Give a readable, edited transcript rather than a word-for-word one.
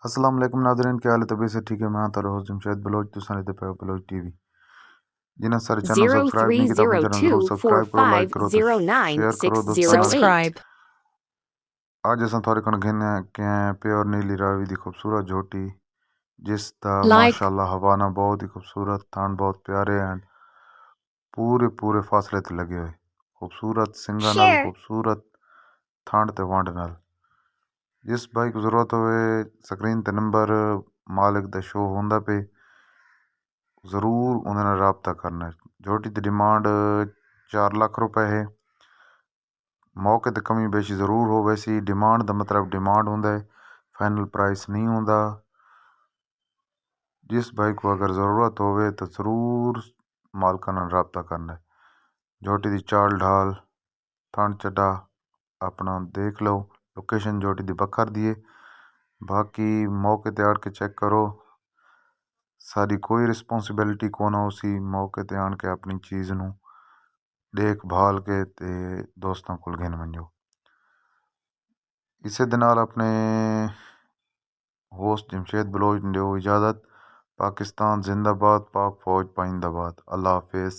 السلام علیکم ناظرین، کیا حال ہے؟ طبیعت سے ٹھیک ہے؟ میں تارا ہوسٹ جمشید بلوچ تساں دے پے بلوچ ٹی وی جنہاں سارے چینل سبسکرائب نہیں کیتا اپنے چینل ضرور سبسکرائب کرو، لائک کرو تے شیئر کرو دوستاں نال۔ Subscribe. اج اساں تھوڑے کن گھن کہ پیور نیلی راوی دی خوبصورت جھوٹی جس دا Like. ماشاءاللہ ہوانا بہت ہی خوبصورت، تھان بہت پیارے ہیں، پورے فاصلے تے لگے ہوئے، خوبصورت سنگاں نال، خوبصورت تھان تے وانڈ نال۔ جس بھائی کو ضرورت ہوئے سکرین تے نمبر مالک دا شو ہوندا پہ، ضرور انہاں نال رابطہ کرنا ہے۔ جھوٹی دی ڈیمانڈ 4 لاکھ روپے ہے۔ موقع تے کمی بیشی ضرور ہو، ویسی ڈیمانڈ دا مطلب ڈیمانڈ ہوندا ہے، فائنل پرائس نہیں ہوندا۔ جس بھائی کو اگر ضرورت ہوئے تو ضرور مالکاں نال رابطہ کرنا ہے۔ جھوٹی دی چال ڈھال تھان چڈا اپنا دیکھ لو، لوکیشن جھوٹی دی بکھر دیے، باقی موقع تے آڑ کے چیک کرو، ساری کوئی رسپانسبلٹی کون ہو سی، موقع تے آن کے اپنی چیز نو دیکھ بھال کے تے دوستاں کول گھن ونجو۔ اسے دے نال اپنے ہوسٹ جمشید بلوچ دیو اجازت۔ پاکستان زندہ باد، پاک فوج پائندہ باد۔ اللہ حافظ۔